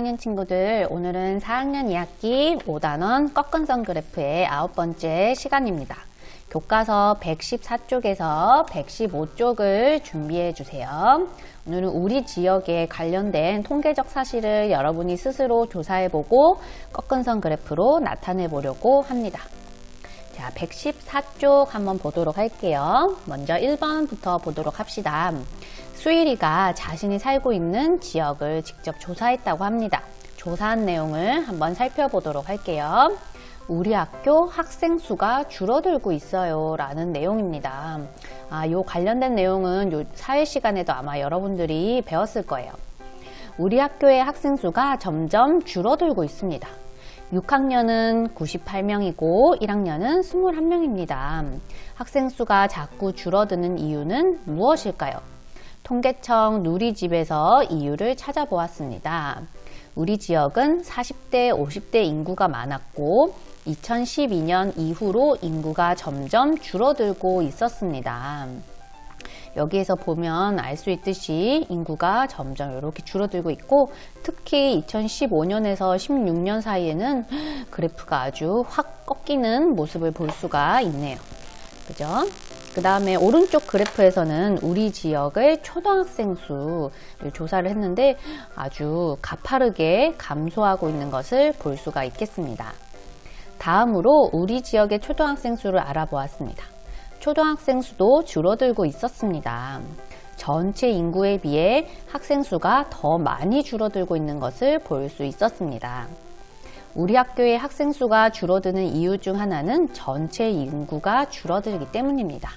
4학년 친구들, 오늘은 4학년 2학기 5단원 꺾은선 그래프의 9번째 시간입니다. 교과서 114쪽에서 115쪽을 준비해 주세요. 오늘은 우리 지역에 관련된 통계적 사실을 여러분이 스스로 조사해보고 꺾은선 그래프로 나타내 보려고 합니다. 자, 114쪽 한번 보도록 할게요. 먼저 1번부터 보도록 합시다. 수일이가 자신이 살고 있는 지역을 직접 조사했다고 합니다. 조사한 내용을 한번 살펴보도록 할게요. 우리 학교 학생 수가 줄어들고 있어요 라는 내용입니다. 요 관련된 내용은 요 사회 시간에도 아마 여러분들이 배웠을 거예요. 우리 학교의 학생 수가 점점 줄어들고 있습니다. 6학년은 98명이고 1학년은 21명입니다. 학생 수가 자꾸 줄어드는 이유는 무엇일까요? 통계청 누리집에서 이유를 찾아보았습니다. 우리 지역은 40대, 50대 인구가 많았고 2012년 이후로 인구가 점점 줄어들고 있었습니다. 여기에서 보면 알 수 있듯이 인구가 점점 이렇게 줄어들고 있고 특히 2015년에서 16년 사이에는 그래프가 아주 확 꺾이는 모습을 볼 수가 있네요. 그죠? 그 다음에 오른쪽 그래프에서는 우리 지역의 초등학생 수를 조사를 했는데 아주 가파르게 감소하고 있는 것을 볼 수가 있겠습니다. 다음으로 우리 지역의 초등학생 수를 알아보았습니다. 초등학생 수도 줄어들고 있었습니다. 전체 인구에 비해 학생 수가 더 많이 줄어들고 있는 것을 볼 수 있었습니다. 우리 학교의 학생 수가 줄어드는 이유 중 하나는 전체 인구가 줄어들기 때문입니다.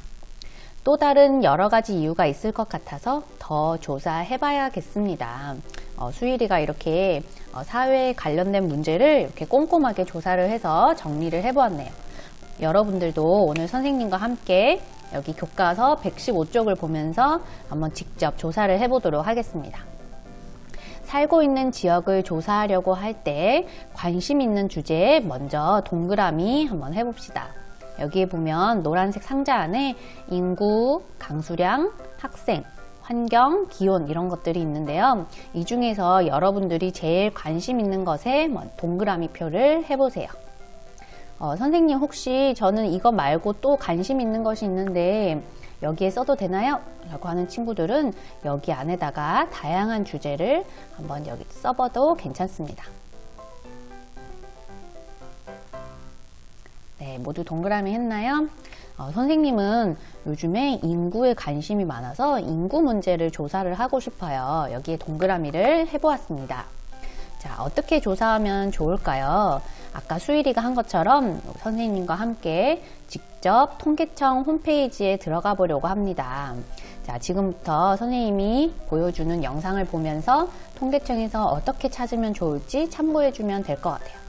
또 다른 여러 가지 이유가 있을 것 같아서 더 조사해 봐야겠습니다. 수일이가 이렇게 사회에 관련된 문제를 이렇게 꼼꼼하게 조사를 해서 정리를 해 보았네요. 여러분들도 오늘 선생님과 함께 여기 교과서 115쪽을 보면서 한번 직접 조사를 해보도록 하겠습니다. 살고 있는 지역을 조사하려고 할 때 관심 있는 주제에 먼저 동그라미 한번 해봅시다. 여기에 보면 노란색 상자 안에 인구, 강수량, 학생, 환경, 기온 이런 것들이 있는데요. 이 중에서 여러분들이 제일 관심 있는 것에 동그라미 표를 해보세요. 선생님 혹시 저는 이거 말고 또 관심 있는 것이 있는데 여기에 써도 되나요? 라고 하는 친구들은 여기 안에다가 다양한 주제를 한번 여기 써봐도 괜찮습니다. 네, 모두 동그라미 했나요? 선생님은 요즘에 인구에 관심이 많아서 인구 문제를 조사를 하고 싶어요. 여기에 동그라미를 해보았습니다. 자, 어떻게 조사하면 좋을까요? 아까 수일이가 한 것처럼 선생님과 함께 직접 통계청 홈페이지에 들어가 보려고 합니다. 자, 지금부터 선생님이 보여주는 영상을 보면서 통계청에서 어떻게 찾으면 좋을지 참고해 주면 될 것 같아요.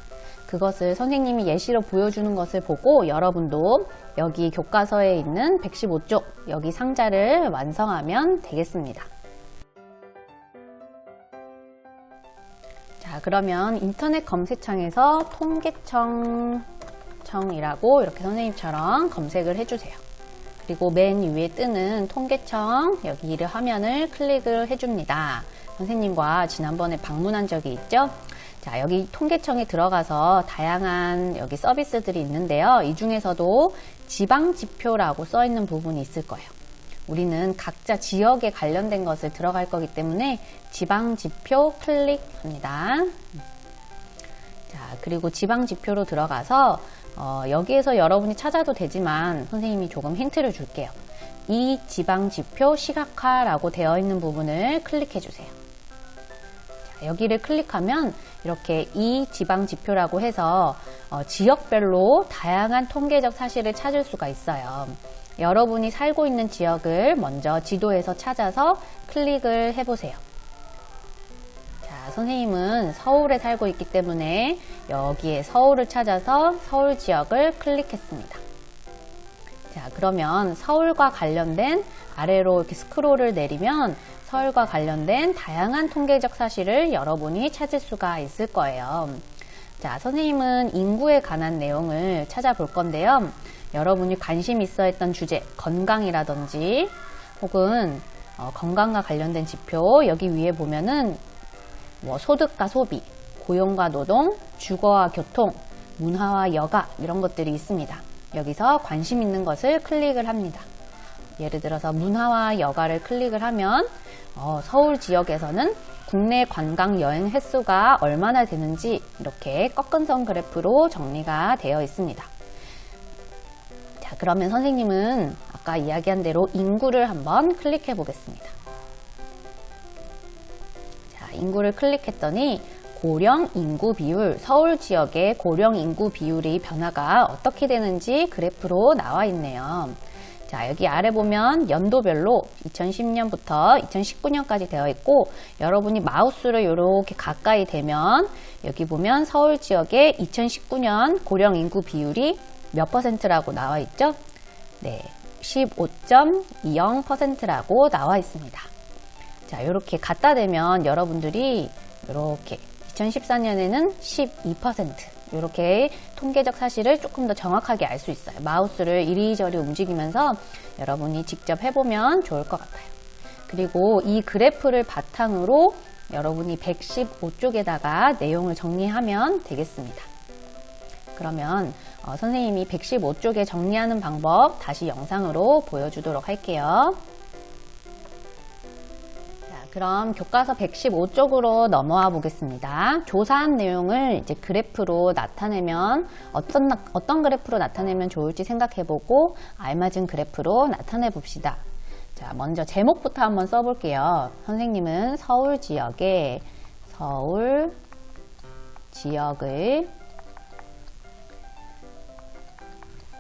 그것을 선생님이 예시로 보여주는 것을 보고 여러분도 여기 교과서에 있는 115쪽 여기 상자를 완성하면 되겠습니다. 자, 그러면 인터넷 검색창에서 통계청이라고 이렇게 선생님처럼 검색을 해주세요. 그리고 맨 위에 뜨는 통계청 여기 화면을 클릭을 해줍니다. 선생님과 지난번에 방문한 적이 있죠? 자, 여기 통계청에 들어가서 다양한 여기 서비스들이 있는데요. 이 중에서도 지방지표라고 써 있는 부분이 있을 거예요. 우리는 각자 지역에 관련된 것을 들어갈 거기 때문에 지방지표 클릭합니다. 자, 그리고 지방지표로 들어가서 여기에서 여러분이 찾아도 되지만 선생님이 조금 힌트를 줄게요. 이 지방지표 시각화라고 되어 있는 부분을 클릭해 주세요. 자, 여기를 클릭하면 이렇게 이 지방지표라고 해서 지역별로 다양한 통계적 사실을 찾을 수가 있어요. 여러분이 살고 있는 지역을 먼저 지도에서 찾아서 클릭을 해보세요. 자, 선생님은 서울에 살고 있기 때문에 여기에 서울을 찾아서 서울 지역을 클릭했습니다. 자, 그러면 서울과 관련된 아래로 이렇게 스크롤을 내리면 서울과 관련된 다양한 통계적 사실을 여러분이 찾을 수가 있을 거예요. 자, 선생님은 인구에 관한 내용을 찾아볼 건데요. 여러분이 관심 있어 했던 주제, 건강이라든지 혹은 건강과 관련된 지표 여기 위에 보면은 뭐 소득과 소비, 고용과 노동, 주거와 교통, 문화와 여가 이런 것들이 있습니다. 여기서 관심 있는 것을 클릭을 합니다. 예를 들어서 문화와 여가를 클릭을 하면 서울 지역에서는 국내 관광 여행 횟수가 얼마나 되는지 이렇게 꺾은선 그래프로 정리가 되어 있습니다. 자, 그러면 선생님은 아까 이야기한 대로 인구를 한번 클릭해 보겠습니다. 자, 인구를 클릭했더니 고령 인구 비율, 서울 지역의 고령 인구 비율의 변화가 어떻게 되는지 그래프로 나와 있네요. 자, 여기 아래 보면 연도별로 2010년부터 2019년까지 되어 있고, 여러분이 마우스를 이렇게 가까이 대면 여기 보면 서울 지역의 2019년 고령 인구 비율이 몇 %라고 나와 있죠? 네, 15.20%라고 나와 있습니다. 자, 이렇게 갖다 대면 여러분들이 이렇게 2014년에는 12%, 이렇게 통계적 사실을 조금 더 정확하게 알 수 있어요. 마우스를 이리저리 움직이면서 여러분이 직접 해보면 좋을 것 같아요. 그리고 이 그래프를 바탕으로 여러분이 115쪽에다가 내용을 정리하면 되겠습니다. 그러면 선생님이 115쪽에 정리하는 방법 다시 영상으로 보여주도록 할게요. 그럼 교과서 115쪽으로 넘어와 보겠습니다. 조사한 내용을 이제 그래프로 나타내면 어떤 그래프로 나타내면 좋을지 생각해보고 알맞은 그래프로 나타내 봅시다. 자, 먼저 제목부터 한번 써볼게요. 선생님은 서울 지역의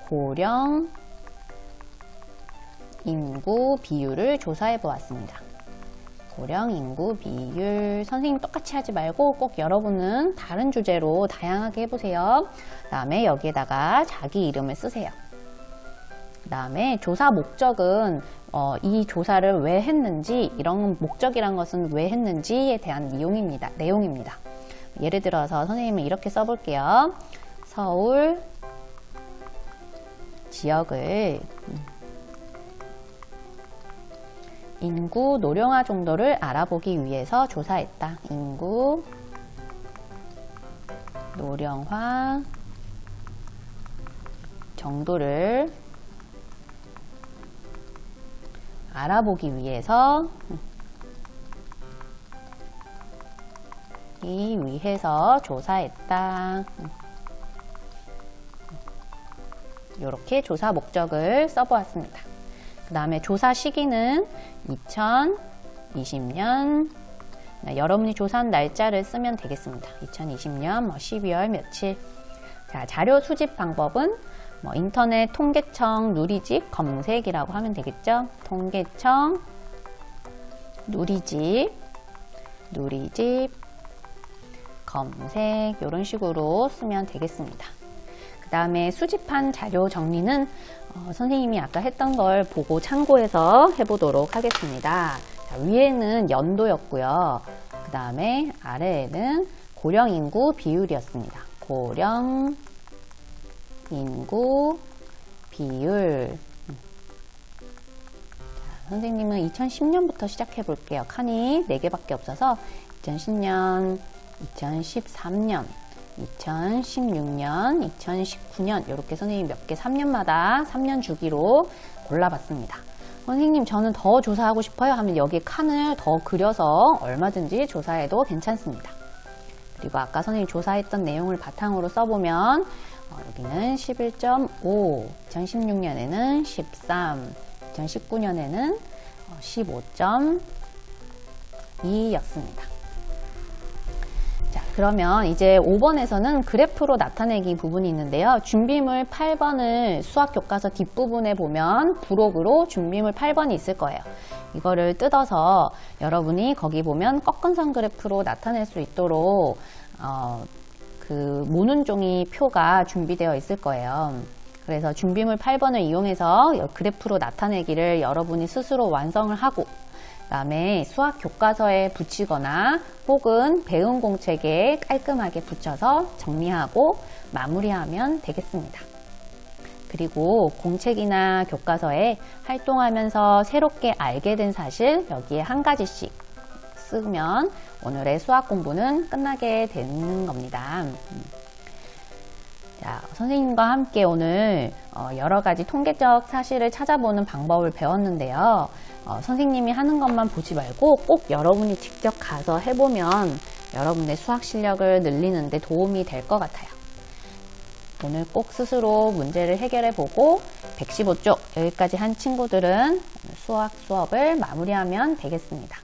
고령 인구 비율을 조사해 보았습니다. 고령 인구 비율, 선생님 똑같이 하지 말고 꼭 여러분은 다른 주제로 다양하게 해보세요. 그 다음에 여기에다가 자기 이름을 쓰세요. 그 다음에 조사 목적은 이 조사를 왜 했는지, 이런 목적이란 것은 왜 했는지에 대한 내용입니다. 예를 들어서 선생님은 이렇게 써볼게요. 서울 지역을 인구 노령화 정도를 알아보기 위해서 조사했다. 인구 노령화 정도를 알아보기 위해서 조사했다. 이렇게 조사 목적을 써보았습니다. 그 다음에 조사 시기는 2020년, 여러분이 조사한 날짜를 쓰면 되겠습니다. 2020년 12월 며칠. 자, 자료 수집 방법은 인터넷 통계청 누리집 검색이라고 하면 되겠죠. 통계청 누리집 검색, 이런 식으로 쓰면 되겠습니다. 그 다음에 수집한 자료 정리는 선생님이 아까 했던 걸 보고 참고해서 해보도록 하겠습니다. 자, 위에는 연도였고요. 그 다음에 아래에는 고령 인구 비율이었습니다. 고령 인구 비율. 자, 선생님은 2010년부터 시작해 볼게요. 칸이 4개밖에 없어서 2010년, 2013년, 2016년, 2019년 이렇게 선생님이 몇 개 3년마다 3년 주기로 골라봤습니다. 선생님 저는 더 조사하고 싶어요 하면 여기 칸을 더 그려서 얼마든지 조사해도 괜찮습니다. 그리고 아까 선생님이 조사했던 내용을 바탕으로 써보면 여기는 11.5, 2016년에는 13, 2019년에는 15.2였습니다. 그러면 이제 5번에서는 그래프로 나타내기 부분이 있는데요. 준비물 8번을 수학 교과서 뒷부분에 보면 부록으로 준비물 8번이 있을 거예요. 이거를 뜯어서 여러분이 거기 보면 꺾은선 그래프로 나타낼 수 있도록 그 모는 종이 표가 준비되어 있을 거예요. 그래서 준비물 8번을 이용해서 그래프로 나타내기를 여러분이 스스로 완성을 하고, 그 다음에 수학 교과서에 붙이거나 혹은 배운 공책에 깔끔하게 붙여서 정리하고 마무리하면 되겠습니다. 그리고 공책이나 교과서에 활동하면서 새롭게 알게 된 사실 여기에 한 가지씩 쓰면 오늘의 수학 공부는 끝나게 되는 겁니다. 자, 선생님과 함께 오늘 여러 가지 통계적 사실을 찾아보는 방법을 배웠는데요. 선생님이 하는 것만 보지 말고 꼭 여러분이 직접 가서 해보면 여러분의 수학 실력을 늘리는 데 도움이 될 것 같아요. 오늘 꼭 스스로 문제를 해결해 보고 115쪽 여기까지 한 친구들은 수학 수업을 마무리하면 되겠습니다.